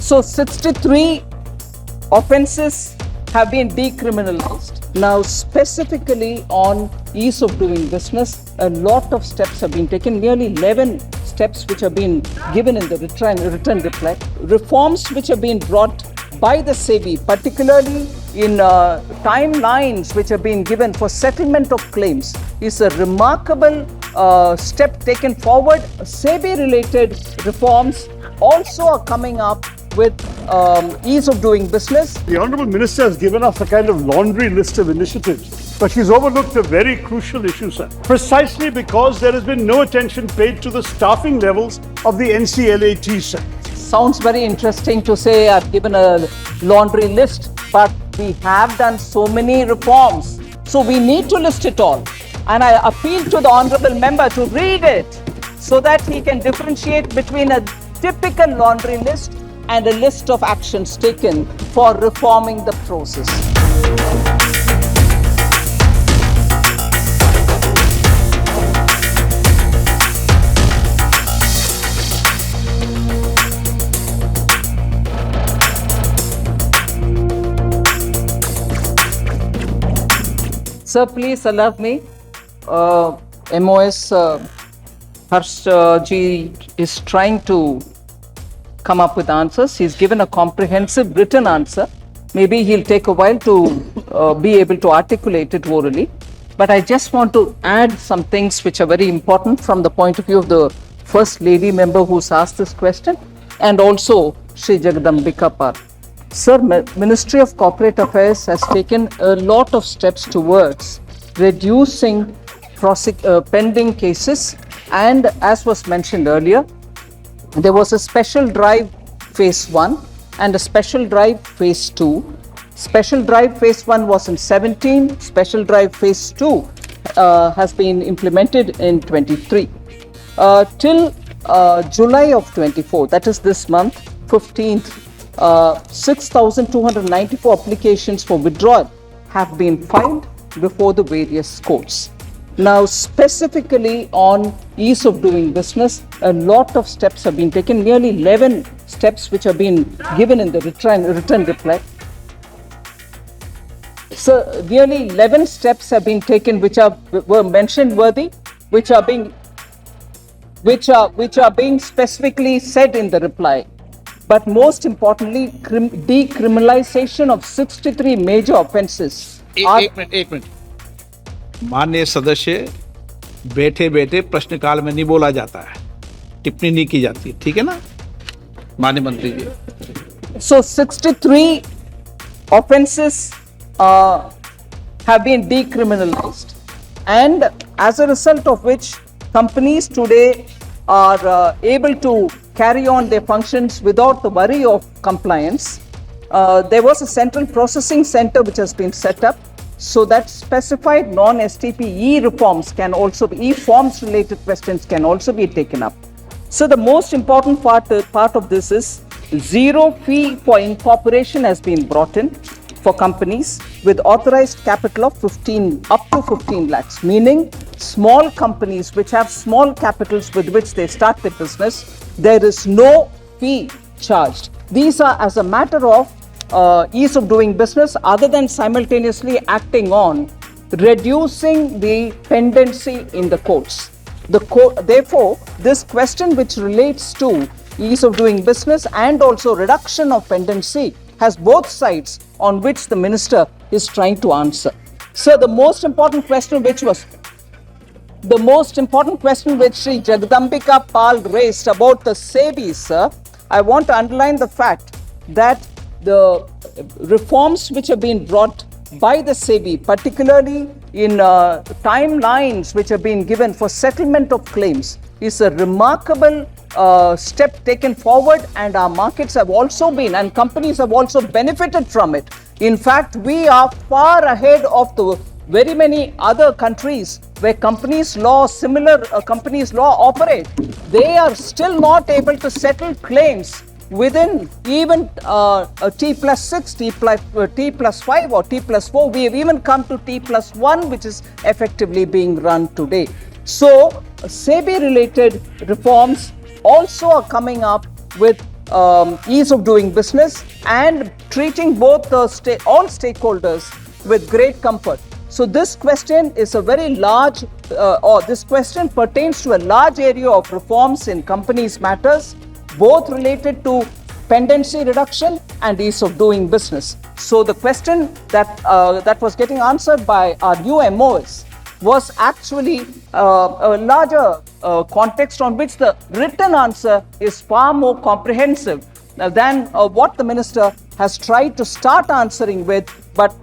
So 63 offences have been decriminalized. Now, specifically on ease of doing business, a lot of steps have been taken, nearly 11 steps which have been given in the written reply, reforms which have been brought by the SEBI, particularly in timelines which have been given for settlement of claims, is a remarkable step taken forward. SEBI-related reforms also are coming up with ease of doing business. The Honourable Minister has given us a kind of laundry list of initiatives, but she's overlooked a very crucial issue, sir. Precisely because there has been no attention paid to the staffing levels of the NCLAT, sir. Sounds very interesting to say I've given a laundry list, but we have done so many reforms. So we need to list it all. And I appeal to the Honourable Member to read it so that he can differentiate between a typical laundry list and a list of actions taken for reforming the process. Sir, please allow me. MOS Harsh ji is trying to come up with answers. He's given a comprehensive written answer. Maybe he'll take a while to be able to articulate it orally. But I just want to add some things which are very important from the point of view of the First Lady member who's asked this question, and also Shri Jagadambika Par. Sir, Ministry of Corporate Affairs has taken a lot of steps towards reducing pending cases, and as was mentioned earlier, there was a special drive phase 1 and a special drive phase 2. Special drive phase 1 was in 17, special drive phase 2 has been implemented in 23. Till July of 24, that is this month, 15th, 6,294 applications for withdrawal have been filed before the various courts. Now, specifically on ease of doing business, a lot of steps have been taken, nearly 11 steps which have been given in the written reply. So, nearly 11 steps have been taken which were mentioned worthy, which are being specifically said in the reply. But most importantly, decriminalization of 63 major offences. एक minute माननीय सदस्य, बैठे बैठे प्रश्नकाल में नहीं बोला जाता है, टिप्पणी नहीं की जाती, ठीक है ना माननीय मंत्री जी? So 63 offences have been decriminalized, and as a result of which companies today are able to carry on their functions without the worry of compliance. There was a central processing center which has been set up so that specified non-STP reforms can also be, e-forms related questions can also be taken up. So the most important part of this is zero fee for incorporation has been brought in for companies with authorized capital of up to 15 lakhs, meaning small companies which have small capitals with which they start their business, there is no fee charged. These are as a matter of ease of doing business, other than simultaneously acting on reducing the pendency in the courts. Therefore, this question which relates to ease of doing business and also reduction of pendency has both sides on which the minister is trying to answer. So the most important question which Sri Jagadambika Pal raised about the SEBI, sir, I want to underline the fact that the reforms which have been brought by the SEBI, particularly in timelines which have been given for settlement of claims, is a remarkable step taken forward, and our markets have also been, and companies have also benefited from it. In fact, we are far ahead of the very many other countries where similar companies law operate. They are still not able to settle claims within even T+6, T+5 or T+4. We have even come to T+1, which is effectively being run today. So SEBI related reforms also are coming up with ease of doing business and treating both the all stakeholders with great comfort. So this question is a very large, or this question pertains to a large area of reforms in companies matters, both related to pendency reduction and ease of doing business. So the question that was getting answered by our new MOS was actually a larger context on which the written answer is far more comprehensive than what the minister has tried to start answering with. But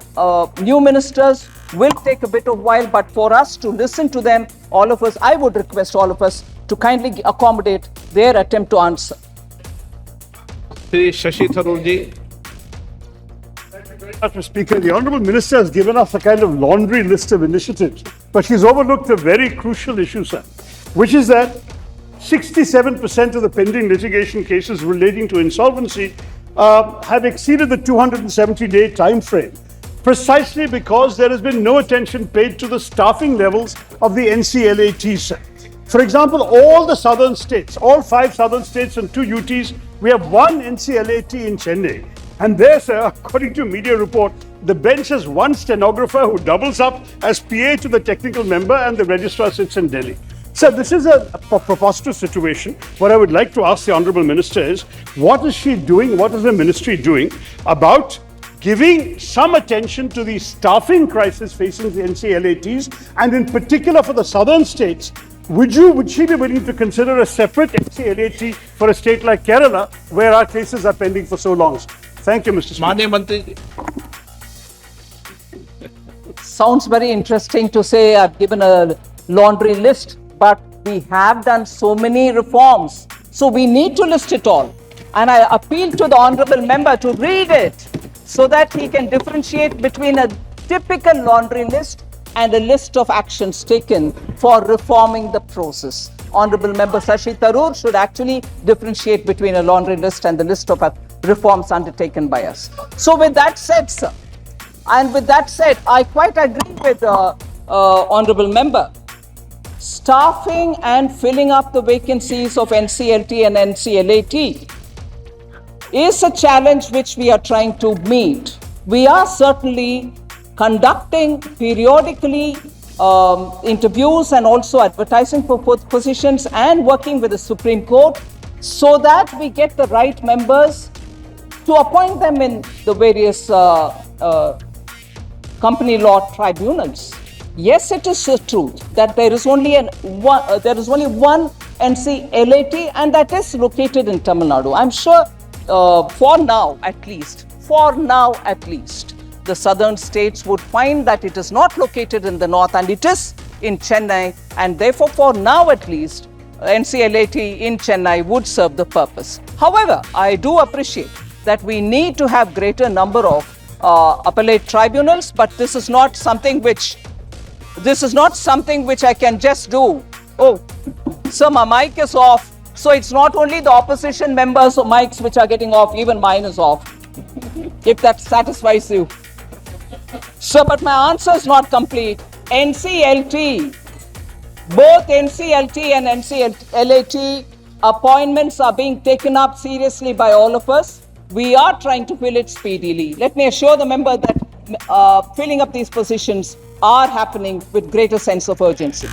new ministers will take a bit of while, but for us to listen to them, all of us, I would request all of us to kindly accommodate their attempt to answer. Shri Shashi Tharoor ji. Mr. Speaker, the Honourable Minister has given us a kind of laundry list of initiatives, but she's overlooked a very crucial issue, sir, which is that 67% of the pending litigation cases relating to insolvency have exceeded the 270-day time frame, precisely because there has been no attention paid to the staffing levels of the NCLAT, sir. For example, all the southern states, all 5 southern states and 2 UTs, we have 1 NCLAT in Chennai. And there, sir, according to a media report, the bench has 1 stenographer who doubles up as PA to the technical member and the registrar sits in Delhi. Sir, this is a preposterous situation. What I would like to ask the Honourable Minister is, what is she doing, what is the ministry doing about giving some attention to the staffing crisis facing the NCLATs, and in particular for the southern states? Would she be willing to consider a separate NCLAT for a state like Kerala, where our cases are pending for so long? Thank you, Mr. Speaker. माननीय मंत्री जी. Sounds very interesting to say I've given a laundry list, but we have done so many reforms. So we need to list it all. And I appeal to the Honourable Member to read it so that he can differentiate between a typical laundry list and a list of actions taken for reforming the process. Honourable Member Shashi Tharoor should actually differentiate between a laundry list and the list of reforms undertaken by us. So with that said, sir, and with that said, I quite agree with the Honourable Member. Staffing and filling up the vacancies of NCLT and NCLAT is a challenge which we are trying to meet. We are certainly conducting periodically interviews and also advertising for positions and working with the Supreme Court so that we get the right members to appoint them in the various company law tribunals. Yes, it is true that there is only one NCLAT, and that is located in Tamil Nadu. I'm sure for now at least, the southern states would find that it is not located in the north and it is in Chennai, and therefore for now at least NCLAT in Chennai would serve the purpose. However, I do appreciate that we need to have greater number of appellate tribunals, but this is not something which I can just do. Oh, so my mic is off. So it's not only the opposition members' mics which are getting off, even mine is off. If that satisfies you. So, but my answer is not complete. NCLT, both NCLT and NCLAT appointments are being taken up seriously by all of us. We are trying to fill it speedily. Let me assure the member that filling up these positions are happening with greater sense of urgency.